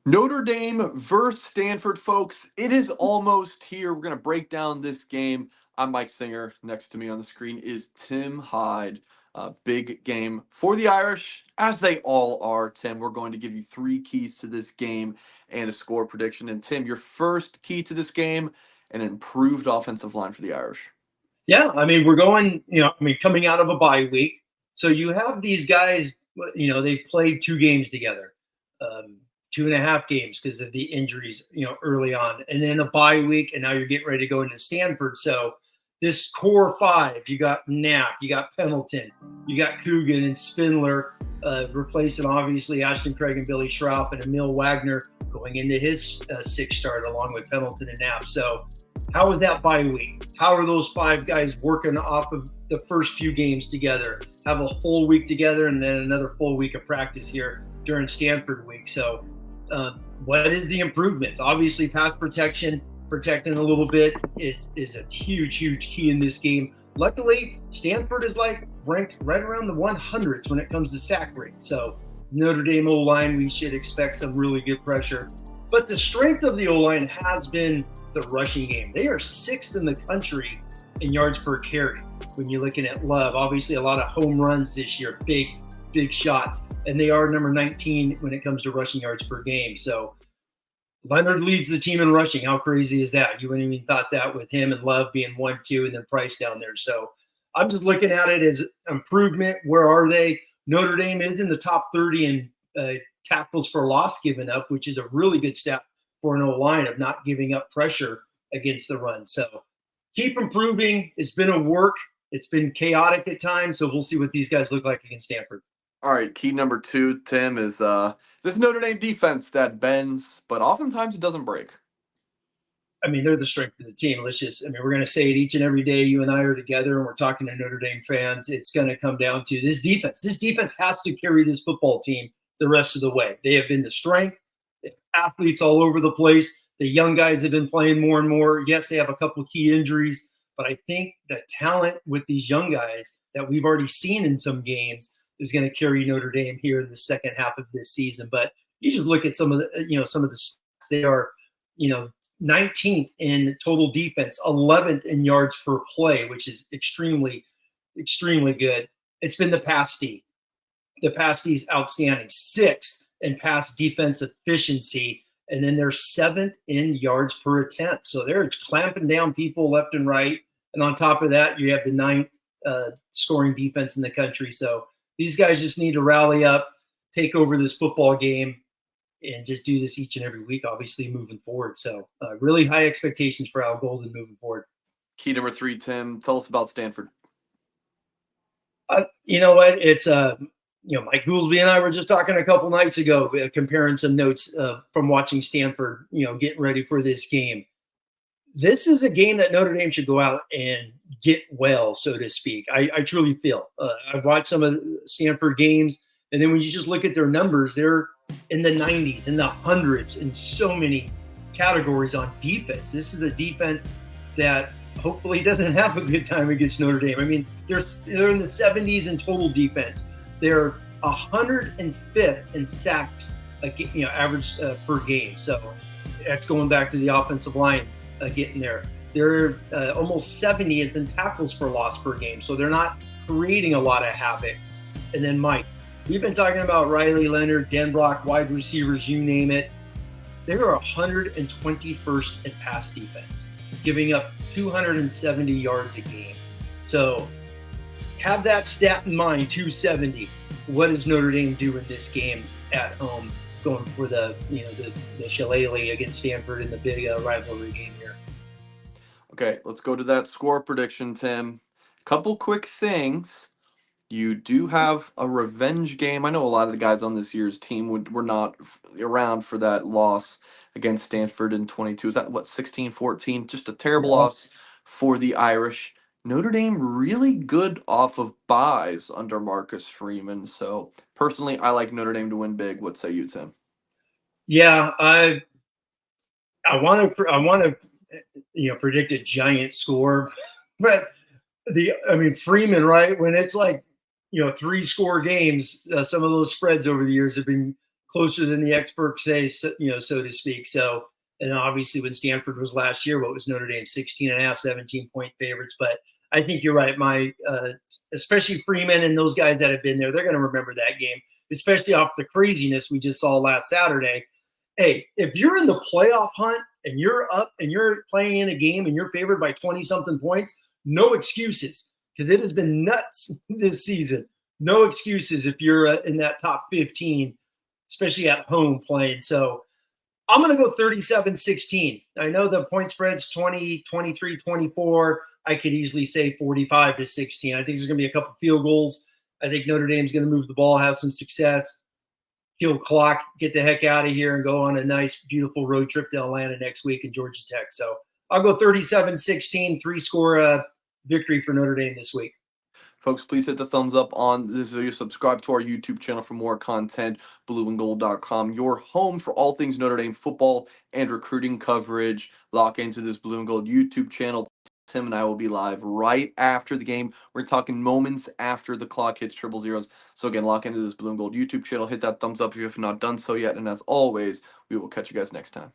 Notre Dame versus Stanford, folks. It is almost here. We're going to break down this game. I'm Mike Singer. Next to me on the screen is Tim Hyde. Big game for the Irish, as they all are. Tim, we're going to give you three keys to this game and a score prediction. And Tim, your first key to this game, an improved offensive line for the Irish. Yeah, I mean, we're going, coming out of a bye week. So you have these guys, they've played two games together, 2.5 games because of the injuries, early on. And then a bye week, and now you're getting ready to go into Stanford. So this core five, you got Knapp, you got Pendleton, you got Coogan and Spindler, replacing obviously Ashton Craig and Billy Schroff, and Emil Wagner going into his sixth start along with Pendleton and Knapp. So how was that bye week? How are those five guys working off of the first few games together? Have a full week together and then another full week of practice here during Stanford week. So what is the improvements? Obviously, pass protection, protecting a little bit is a huge key in this game. Luckily, Stanford is ranked right around the 100s when it comes to sack rate. So Notre Dame O-line, we should expect some really good pressure. But the strength of the O-line has been the rushing game. They are sixth in the country in yards per carry. When you're looking at Love, obviously a lot of home runs this year, big shots, and they are number 19 when it comes to rushing yards per game. So Leonard leads the team in rushing. How crazy is that? You wouldn't even thought that with him and Love being 1-2 and then Price down there. So I'm just looking at it as improvement. Where are they? Notre Dame is in the top 30 in tackles for loss given up, which is a really good step for an O-line of not giving up pressure against the run. So keep improving. It's been a work. It's been chaotic at times. So we'll see what these guys look like against Stanford. All right, key number two, Tim, is this Notre Dame defense that bends, but oftentimes it doesn't break. I mean, they're the strength of the team. We're going to say it each and every day. You and I are together and we're talking to Notre Dame fans. It's going to come down to this defense. This defense has to carry this football team the rest of the way. They have been the strength. They have athletes all over the place. The young guys have been playing more and more. Yes, they have a couple of key injuries, but I think the talent with these young guys that we've already seen in some games is going to carry Notre Dame here in the second half of this season. But you just look at some of the stats. They are, 19th in total defense, 11th in yards per play, which is extremely good. It's been the pass D. The pass D is outstanding. 6th in pass defense efficiency, and then they're 7th in yards per attempt. So they're clamping down people left and right. And on top of that, you have the 9th scoring defense in the country. So these guys just need to rally up, take over this football game, and just do this each and every week, obviously, moving forward. So really high expectations for Al Golden moving forward. Key number three, Tim, tell us about Stanford. You know what? It's Mike Goolsby and I were just talking a couple nights ago, comparing some notes from watching Stanford, getting ready for this game. This is a game that Notre Dame should go out and get well, so to speak. I truly feel. I've watched some of Stanford games, and then when you just look at their numbers, they're in the 90s, in the hundreds, in so many categories on defense. This is a defense that hopefully doesn't have a good time against Notre Dame. I mean, they're in the 70s in total defense. They're 105th in sacks, average per game. So that's going back to the offensive line getting there. They're almost 70th in tackles for loss per game. So they're not creating a lot of havoc. And then Mike, we've been talking about Riley Leonard, Denbrock, wide receivers, you name it. They are 121st in pass defense, giving up 270 yards a game. So have that stat in mind, 270. What does Notre Dame do in this game at home, going for the shillelagh against Stanford in the big rivalry game here? Okay, let's go to that score prediction, Tim. Couple quick things. You do have a revenge game. I know a lot of the guys on this year's team were not around for that loss against Stanford in 22. Is that, 16-14? Just a terrible loss for the Irish. Notre Dame really good off of buys under Marcus Freeman. So personally, I like Notre Dame to win big. What say you, Tim? Yeah, I want to predict a giant score, but Freeman, right? When it's like 3-score games, some of those spreads over the years have been closer than the experts say, so, so to speak. So, and obviously when Stanford was last year, what was Notre Dame, 16 and a half, 17-point favorites. But I think you're right. Especially Freeman and those guys that have been there, they're going to remember that game, especially off the craziness we just saw last Saturday. Hey, if you're in the playoff hunt and you're up and you're playing in a game and you're favored by 20 something points, no excuses, because it has been nuts this season. No excuses if you're in that top 15, especially at home playing. So I'm going to go 37-16. I know the point spread's 20, 23, 24. I could easily say 45-16. I think there's going to be a couple field goals. I think Notre Dame's going to move the ball, have some success, kill clock, get the heck out of here, and go on a nice, beautiful road trip to Atlanta next week in Georgia Tech. So I'll go 37-16, three-score victory for Notre Dame this week. Folks, please hit the thumbs up on this video. Subscribe to our YouTube channel for more content. BlueandGold.com, your home for all things Notre Dame football and recruiting coverage. Lock into this Blue and Gold YouTube channel. Tim and I will be live right after the game. We're talking moments after the clock hits triple zeros. So again, lock into this Blue and Gold YouTube channel. Hit that thumbs up if you have not done so yet. And as always, we will catch you guys next time.